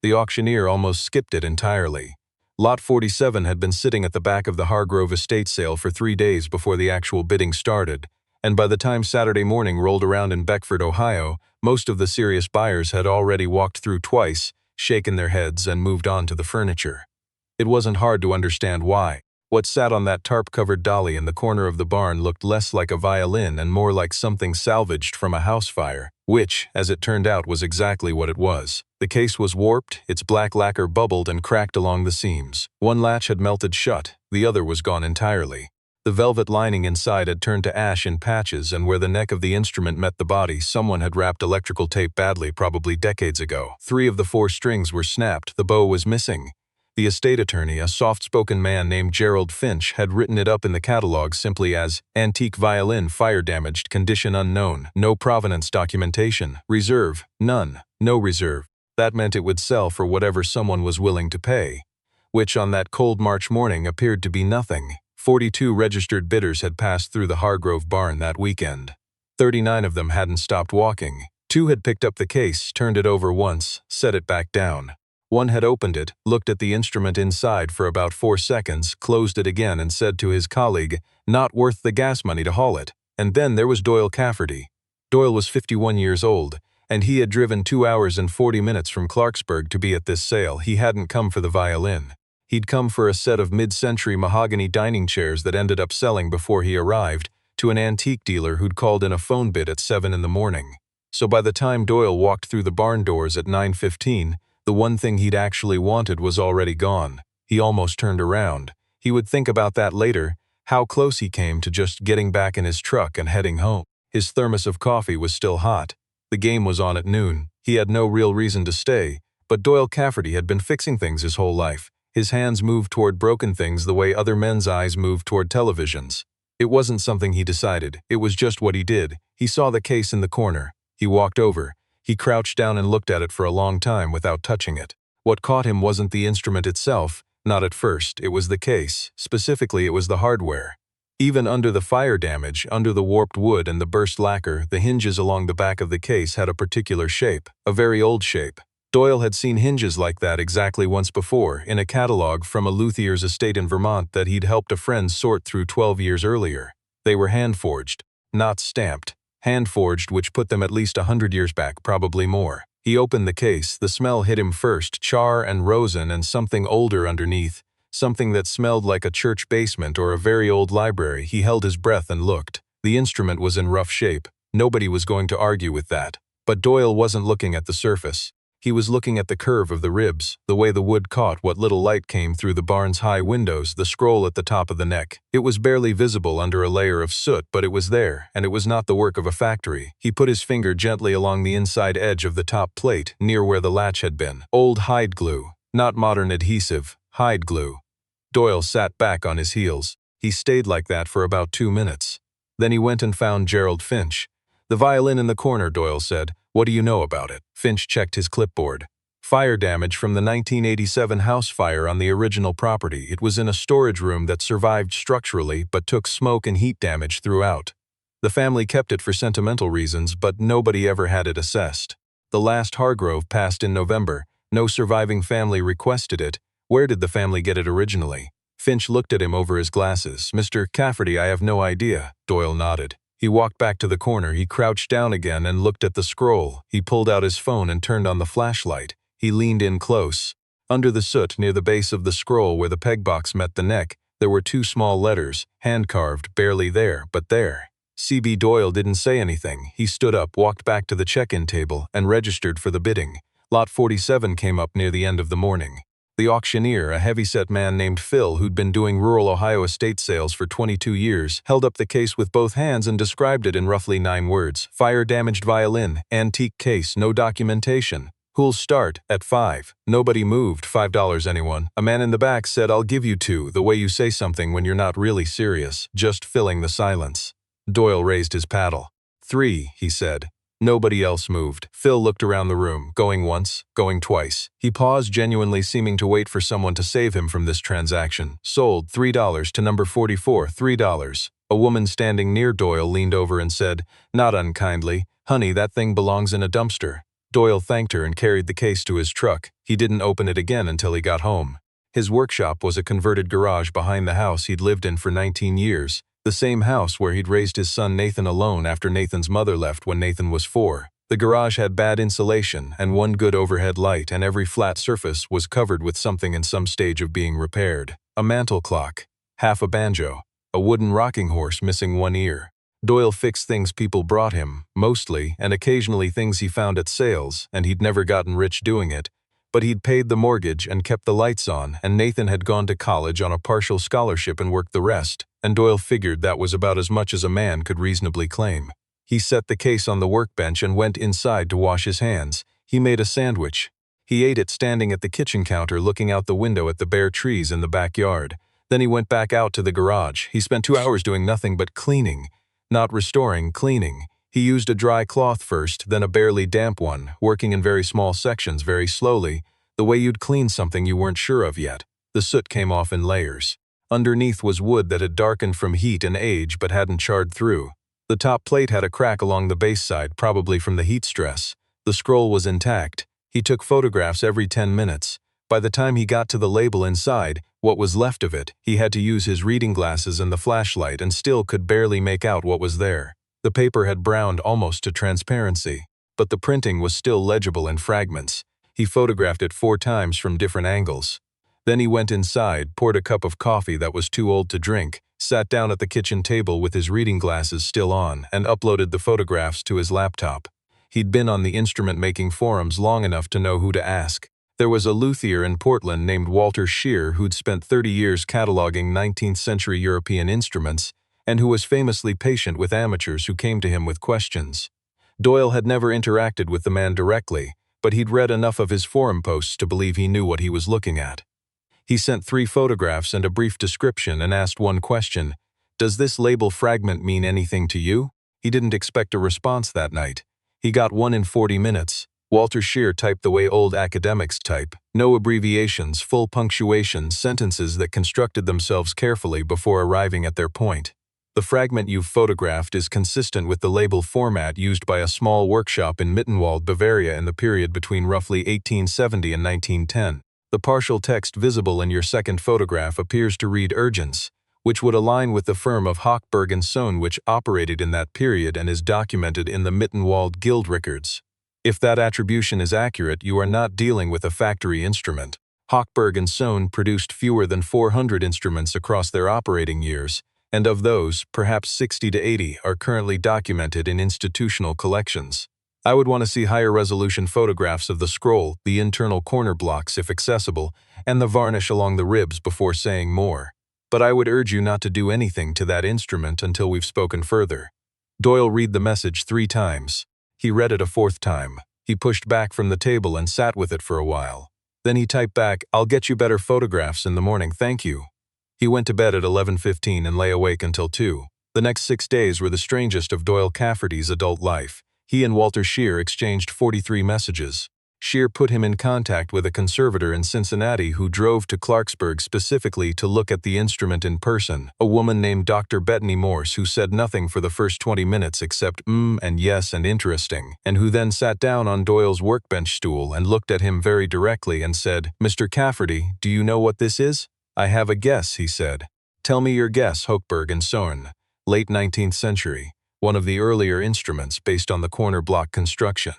The auctioneer almost skipped it entirely. Lot 47 had been sitting at the back of the Hargrove estate sale for 3 days before the actual bidding started, and by the time Saturday morning rolled around in Beckford, Ohio, most of the serious buyers had already walked through twice, shaken their heads, and moved on to the furniture. It wasn't hard to understand why. What sat on that tarp-covered dolly in the corner of the barn looked less like a violin and more like something salvaged from a house fire, which, as it turned out, was exactly what it was. The case was warped, its black lacquer bubbled and cracked along the seams. One latch had melted shut, the other was gone entirely. The velvet lining inside had turned to ash in patches, and where the neck of the instrument met the body, someone had wrapped electrical tape badly, probably decades ago. 3 of the 4 strings were snapped, the bow was missing. The estate attorney, a soft-spoken man named Gerald Finch, had written it up in the catalog simply as antique violin, fire damaged, condition unknown, no provenance documentation, reserve, none, no reserve. That meant it would sell for whatever someone was willing to pay, which on that cold March morning appeared to be nothing. 42 registered bidders had passed through the Hargrove barn that weekend. 39 of them hadn't stopped walking. 2 had picked up the case, turned it over once, set it back down. 1 had opened it, looked at the instrument inside for about 4 seconds, closed it again and said to his colleague, "Not worth the gas money to haul it." And then there was Doyle Cafferty. Doyle was 51 years old, and he had driven 2 hours and 40 minutes from Clarksburg to be at this sale. He hadn't come for the violin. He'd come for a set of mid-century mahogany dining chairs that ended up selling before he arrived, to an antique dealer who'd called in a phone bid at 7 in the morning. So by the time Doyle walked through the barn doors at 9:15, the one thing he'd actually wanted was already gone. He almost turned around. He would think about that later, how close he came to just getting back in his truck and heading home. His thermos of coffee was still hot. The game was on at noon. He had no real reason to stay, but Doyle Cafferty had been fixing things his whole life. His hands moved toward broken things the way other men's eyes moved toward televisions. It wasn't something he decided. It was just what he did. He saw the case in the corner. He walked over. He crouched down and looked at it for a long time without touching it. What caught him wasn't the instrument itself, not at first. It was the case. Specifically, it was the hardware. Even under the fire damage, under the warped wood and the burst lacquer, the hinges along the back of the case had a particular shape, a very old shape. Doyle had seen hinges like that exactly once before, in a catalog from a luthier's estate in Vermont that he'd helped a friend sort through 12 years earlier. They were hand-forged, not stamped. Hand-forged, which put them at least 100 years back, probably more. He opened the case. The smell hit him first, char and rosin and something older underneath, something that smelled like a church basement or a very old library. He held his breath and looked. The instrument was in rough shape. Nobody was going to argue with that. But Doyle wasn't looking at the surface. He was looking at the curve of the ribs, the way the wood caught what little light came through the barn's high windows, the scroll at the top of the neck. It was barely visible under a layer of soot, but it was there, and it was not the work of a factory. He put his finger gently along the inside edge of the top plate, near where the latch had been. Old hide glue, not modern adhesive, hide glue. Doyle sat back on his heels. He stayed like that for about 2 minutes. Then he went and found Gerald Finch. "The violin in the corner," Doyle said. "What do you know about it?" Finch checked his clipboard. Fire damage from the 1987 house fire on the original property. It was in a storage room that survived structurally but took smoke and heat damage throughout. The family kept it for sentimental reasons, but nobody ever had it assessed. The last Hargrove passed in November. No surviving family requested it. Where did the family get it originally? Finch looked at him over his glasses. "Mr. Cafferty, I have no idea." Doyle nodded. He walked back to the corner. He crouched down again and looked at the scroll. He pulled out his phone and turned on the flashlight. He leaned in close. Under the soot, near the base of the scroll where the peg box met the neck, there were 2 small letters, hand-carved, barely there, but there. C.B. Doyle didn't say anything. He stood up, walked back to the check-in table, and registered for the bidding. Lot 47 came up near the end of the morning. The auctioneer, a heavy-set man named Phil who'd been doing rural Ohio estate sales for 22 years, held up the case with both hands and described it in roughly 9 words. "Fire-damaged violin, antique case, no documentation. Who'll start? At 5. Nobody moved. $5 anyone. A man in the back said, "I'll give you 2, the way you say something when you're not really serious," just filling the silence. Doyle raised his paddle. 3, he said. Nobody else moved. Phil looked around the room, going once, going twice. He paused, genuinely seeming to wait for someone to save him from this transaction. "Sold, $3 to number 44, $3. A woman standing near Doyle leaned over and said, not unkindly, "Honey, that thing belongs in a dumpster." Doyle thanked her and carried the case to his truck. He didn't open it again until he got home. His workshop was a converted garage behind the house he'd lived in for 19 years, the same house where he'd raised his son Nathan alone after Nathan's mother left when Nathan was 4. The garage had bad insulation and one good overhead light, and every flat surface was covered with something in some stage of being repaired. A mantel clock, half a banjo, a wooden rocking horse missing one ear. Doyle fixed things people brought him, mostly, and occasionally things he found at sales, and he'd never gotten rich doing it. But he'd paid the mortgage and kept the lights on, and Nathan had gone to college on a partial scholarship and worked the rest, and Doyle figured that was about as much as a man could reasonably claim. He set the case on the workbench and went inside to wash his hands. He made a sandwich. He ate it standing at the kitchen counter looking out the window at the bare trees in the backyard. Then he went back out to the garage. He spent 2 hours doing nothing but cleaning. Not restoring, cleaning. He used a dry cloth first, then a barely damp one, working in very small sections very slowly, the way you'd clean something you weren't sure of yet. The soot came off in layers. Underneath was wood that had darkened from heat and age but hadn't charred through. The top plate had a crack along the base side, probably from the heat stress. The scroll was intact. He took photographs every 10 minutes. By the time he got to the label inside, what was left of it, he had to use his reading glasses and the flashlight and still could barely make out what was there. The paper had browned almost to transparency, but the printing was still legible in fragments. He photographed it 4 times from different angles. Then he went inside, poured a cup of coffee that was too old to drink, sat down at the kitchen table with his reading glasses still on, and uploaded the photographs to his laptop. He'd been on the instrument-making forums long enough to know who to ask. There was a luthier in Portland named Walter Scheer who'd spent 30 years cataloging 19th-century European instruments, and who was famously patient with amateurs who came to him with questions. Doyle had never interacted with the man directly, but he'd read enough of his forum posts to believe he knew what he was looking at. He sent 3 photographs and a brief description and asked one question: "Does this label fragment mean anything to you?" He didn't expect a response that night. He got one in 40 minutes. Walter Scheer typed the way old academics type, no abbreviations, full punctuation, sentences that constructed themselves carefully before arriving at their point. The fragment you've photographed is consistent with the label format used by a small workshop in Mittenwald, Bavaria in the period between roughly 1870 and 1910. The partial text visible in your second photograph appears to read Urgens, which would align with the firm of Hochberg and Sohn which operated in that period and is documented in the Mittenwald Guild records. If that attribution is accurate, you are not dealing with a factory instrument. Hochberg and Sohn produced fewer than 400 instruments across their operating years, and of those, perhaps 60 to 80 are currently documented in institutional collections. I would want to see higher resolution photographs of the scroll, the internal corner blocks if accessible, and the varnish along the ribs before saying more. But I would urge you not to do anything to that instrument until we've spoken further. Doyle read the message 3 times. He read it a 4th time. He pushed back from the table and sat with it for a while. Then he typed back, "I'll get you better photographs in the morning, thank you." He went to bed at 11:15 and lay awake until 2. The next 6 days were the strangest of Doyle Cafferty's adult life. He and Walter Scheer exchanged 43 messages. Scheer put him in contact with a conservator in Cincinnati who drove to Clarksburg specifically to look at the instrument in person, a woman named Dr. Bettany Morse who said nothing for the first 20 minutes except and yes and interesting, and who then sat down on Doyle's workbench stool and looked at him very directly and said, "Mr. Cafferty, do you know what this is?" "I have a guess," he said. "Tell me your guess." Hochberg and Sohn, late 19th century, one of the earlier instruments based on the corner block construction.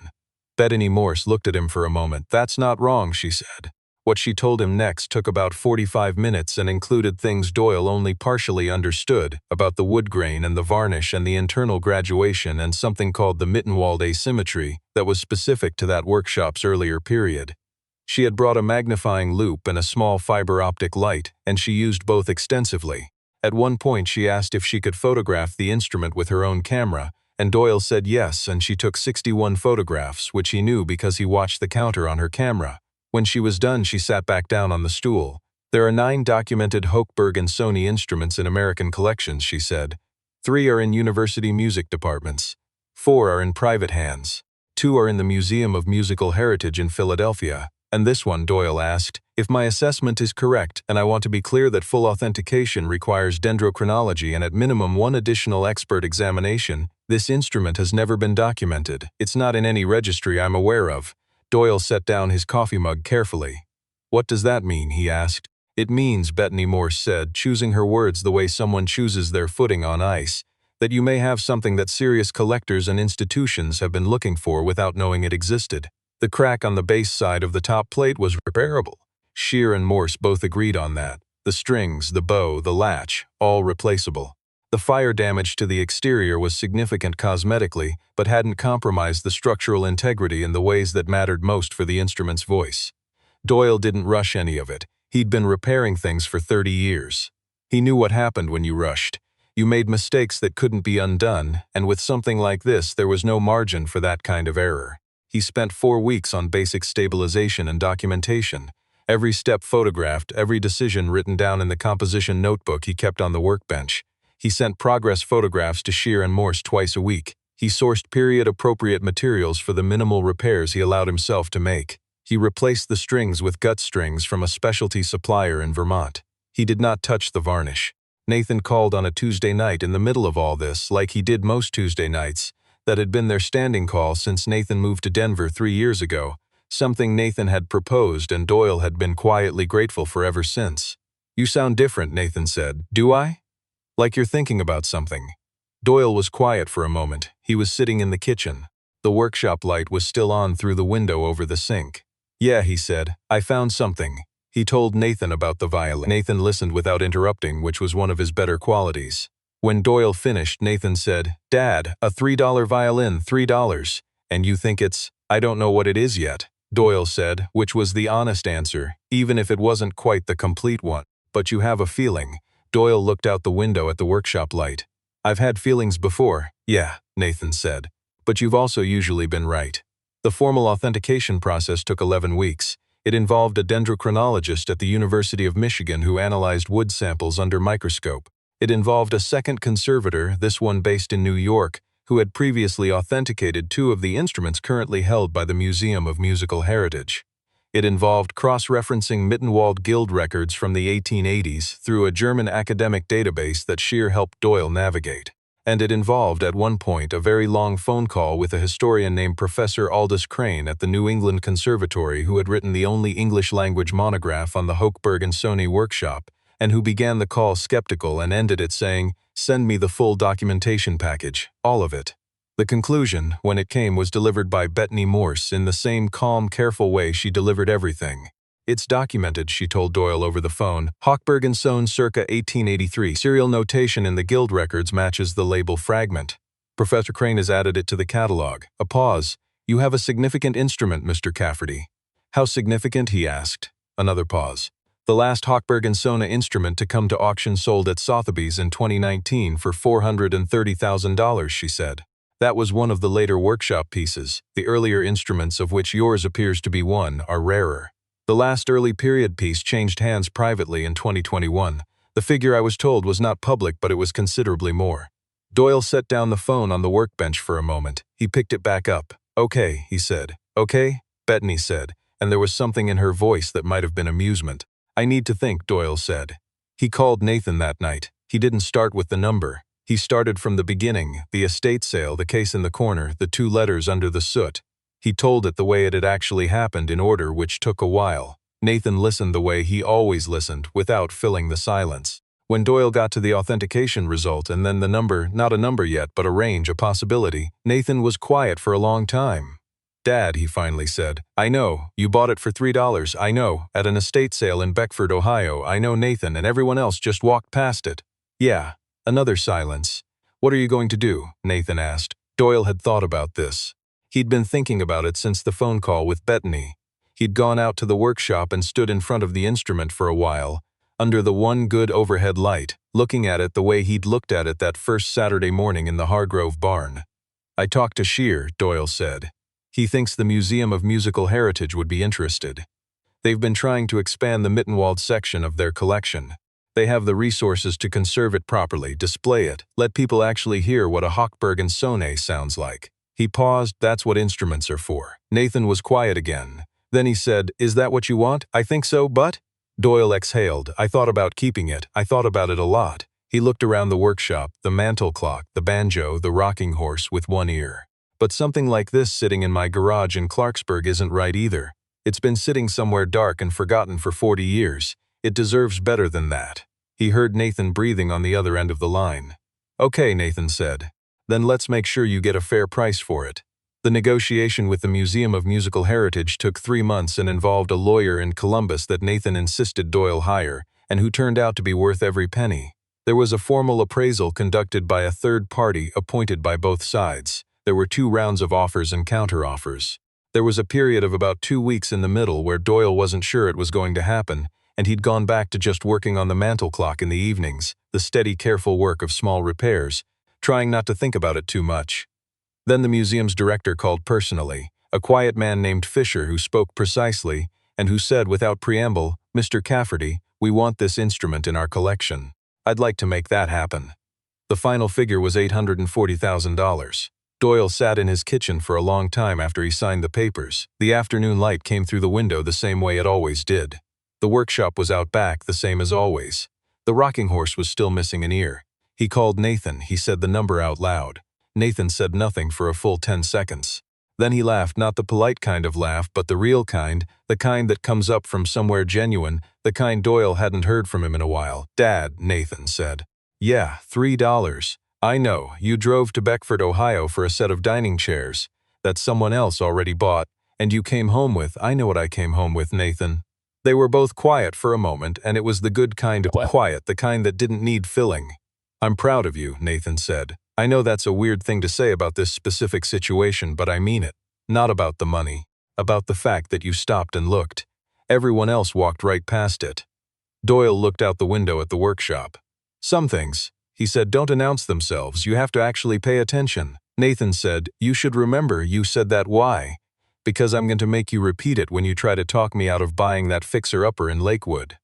Bettany Morse looked at him for a moment. "That's not wrong," she said. What she told him next took about 45 minutes and included things Doyle only partially understood about the wood grain and the varnish and the internal graduation and something called the Mittenwald asymmetry that was specific to that workshop's earlier period. She had brought a magnifying loupe and a small fiber optic light, and she used both extensively. At one point she asked if she could photograph the instrument with her own camera, and Doyle said yes, and she took 61 photographs, which he knew because he watched the counter on her camera. When she was done, she sat back down on the stool. "There are 9 documented Hochberg and Sohn instruments in American collections," she said. 3 are in university music departments. 4 are in private hands. 2 are in the Museum of Musical Heritage in Philadelphia. And this one," Doyle asked, "if my assessment is correct, and I want to be clear that full authentication requires dendrochronology and at minimum 1 additional expert examination, This instrument has never been documented. It's not in any registry I'm aware of. Doyle set down his coffee mug carefully. What does that mean? He asked. It means, Bettany Morse said, choosing her words the way someone chooses their footing on ice, that you may have something that serious collectors and institutions have been looking for without knowing it existed. The crack on the base side of the top plate was repairable. Shear and Morse both agreed on that. The strings, the bow, the latch, all replaceable. The fire damage to the exterior was significant cosmetically, but hadn't compromised the structural integrity in the ways that mattered most for the instrument's voice. Doyle didn't rush any of it. He'd been repairing things for 30 years. He knew what happened when you rushed. You made mistakes that couldn't be undone, and with something like this, there was no margin for that kind of error. He spent 4 weeks on basic stabilization and documentation. Every step photographed, every decision written down in the composition notebook he kept on the workbench. He sent progress photographs to Shear and Morse twice a week. He sourced period-appropriate materials for the minimal repairs he allowed himself to make. He replaced the strings with gut strings from a specialty supplier in Vermont. He did not touch the varnish. Nathan called on a Tuesday night in the middle of all this, like he did most Tuesday nights. That had been their standing call since Nathan moved to Denver 3 years ago, something Nathan had proposed and Doyle had been quietly grateful for ever since. "You sound different," Nathan said. "Do I?" "Like you're thinking about something." Doyle was quiet for a moment. He was sitting in the kitchen. The workshop light was still on through the window over the sink. "Yeah," he said, "I found something." He told Nathan about the violin. Nathan listened without interrupting, which was one of his better qualities. When Doyle finished, Nathan said, "Dad, a $3 violin, $3. And you think it's, I don't know what it is yet," Doyle said, which was the honest answer, even if it wasn't quite the complete one. "But you have a feeling." Doyle looked out the window at the workshop light. "I've had feelings before." "Yeah," Nathan said. "But you've also usually been right." The formal authentication process took 11 weeks. It involved a dendrochronologist at the University of Michigan who analyzed wood samples under microscope. It involved a second conservator, this one based in New York, who had previously authenticated 2 of the instruments currently held by the Museum of Musical Heritage. It involved cross-referencing Mittenwald Guild records from the 1880s through a German academic database that Shear helped Doyle navigate. And it involved, at one point, a very long phone call with a historian named Professor Aldous Crane at the New England Conservatory who had written the only English-language monograph on the Hochberg and Sony workshop, and who began the call skeptical and ended it saying, "Send me the full documentation package, all of it." The conclusion, when it came, was delivered by Bettany Morse in the same calm, careful way she delivered everything. "It's documented," she told Doyle over the phone. "Hochberg and Sohn circa 1883. Serial notation in the Guild records matches the label fragment. Professor Crane has added it to the catalog." A pause. "You have a significant instrument, Mr. Cafferty." "How significant?" he asked. Another pause. "The last Hochberg and Sohn instrument to come to auction sold at Sotheby's in 2019 for $430,000, she said. "That was one of the later workshop pieces. The earlier instruments, of which yours appears to be one, are rarer. The last early period piece changed hands privately in 2021. The figure I was told was not public, but it was considerably more." Doyle set down the phone on the workbench for a moment. He picked it back up. "Okay," he said. "Okay?" Bettany said, and there was something in her voice that might have been amusement. "I need to think," Doyle said. He called Nathan that night. He didn't start with the number. He started from the beginning, the estate sale, the case in the corner, the 2 letters under the soot. He told it the way it had actually happened in order, which took a while. Nathan listened the way he always listened, without filling the silence. When Doyle got to the authentication result and then the number, not a number yet, but a range, a possibility, Nathan was quiet for a long time. "Dad," he finally said, "I know, you bought it for $3, I know, at an estate sale in Beckford, Ohio, I know Nathan and everyone else just walked past it." "Yeah." Another silence. "What are you going to do?" Nathan asked. Doyle had thought about this. He'd been thinking about it since the phone call with Bettany. He'd gone out to the workshop and stood in front of the instrument for a while, under the one good overhead light, looking at it the way he'd looked at it that first Saturday morning in the Hargrove barn. "I talked to Shear," Doyle said. "He thinks the Museum of Musical Heritage would be interested. They've been trying to expand the Mittenwald section of their collection. They have the resources to conserve it properly, display it, let people actually hear what a Hochberg and Sohn sounds like." He paused. "That's what instruments are for." Nathan was quiet again. Then he said, "Is that what you want?" "I think so, but—" Doyle exhaled. "I thought about keeping it. I thought about it a lot." He looked around the workshop, the mantel clock, the banjo, the rocking horse with one ear. But something like this sitting in my garage in Clarksburg isn't right either. It's been sitting somewhere dark and forgotten for 40 years. It deserves better than that. He heard Nathan breathing on the other end of the line. Okay, Nathan said. Then let's make sure you get a fair price for it. The negotiation with the Museum of Musical Heritage took 3 months and involved a lawyer in Columbus that Nathan insisted Doyle hire, and who turned out to be worth every penny. There was a formal appraisal conducted by a third party appointed by both sides. There were 2 rounds of offers and counter-offers. There was a period of about 2 weeks in the middle where Doyle wasn't sure it was going to happen, and he'd gone back to just working on the mantel clock in the evenings, the steady, careful work of small repairs, trying not to think about it too much. Then the museum's director called personally, a quiet man named Fisher who spoke precisely, and who said without preamble, "Mr. Cafferty, we want this instrument in our collection. I'd like to make that happen." The final figure was $840,000. Doyle sat in his kitchen for a long time after he signed the papers. The afternoon light came through the window the same way it always did. The workshop was out back, the same as always. The rocking horse was still missing an ear. He called Nathan. He said the number out loud. Nathan said nothing for a full 10 seconds. Then he laughed, not the polite kind of laugh, but the real kind, the kind that comes up from somewhere genuine, the kind Doyle hadn't heard from him in a while. "Dad," Nathan said. "Yeah, $3. I know, you drove to Beckford, Ohio for a set of dining chairs that someone else already bought, and you came home with, I know what I came home with, Nathan." They were both quiet for a moment, and it was the good kind of quiet, the kind that didn't need filling. "I'm proud of you," Nathan said. "I know that's a weird thing to say about this specific situation, but I mean it. Not about the money. About the fact that you stopped and looked. Everyone else walked right past it." Doyle looked out the window at the workshop. "Some things," he said, "don't announce themselves. You have to actually pay attention." Nathan said, "You should remember you said that. Why? Because I'm going to make you repeat it when you try to talk me out of buying that fixer-upper in Lakewood."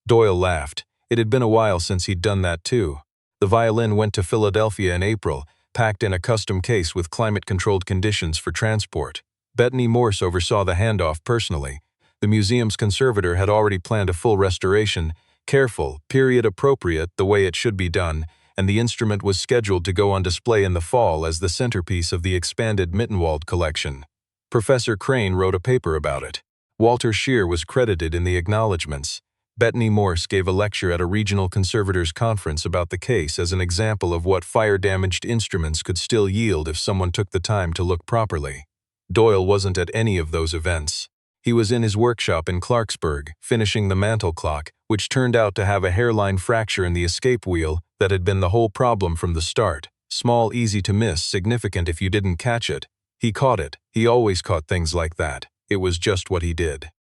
Doyle laughed. It had been a while since he'd done that too. The Violin went to Philadelphia in April, packed in a custom case with climate-controlled conditions for transport. Bettany Morse oversaw the handoff personally. The museum's conservator had already planned a full restoration, careful, period-appropriate, the way it should be done, and the instrument was scheduled to go on display in the fall as the centerpiece of the expanded Mittenwald collection. Professor Crane wrote a paper about it. Walter Scheer was credited in the acknowledgments. Bettany Morse gave a lecture at a regional conservators' conference about the case as an example of what fire-damaged instruments could still yield if someone took the time to look properly. Doyle wasn't at any of those events. He was in his workshop in Clarksburg, finishing the mantel clock, which turned out to have a hairline fracture in the escape wheel that had been the whole problem from the start. Small, easy to miss, significant if you didn't catch it. He caught it. He always caught things like that. It was just what he did.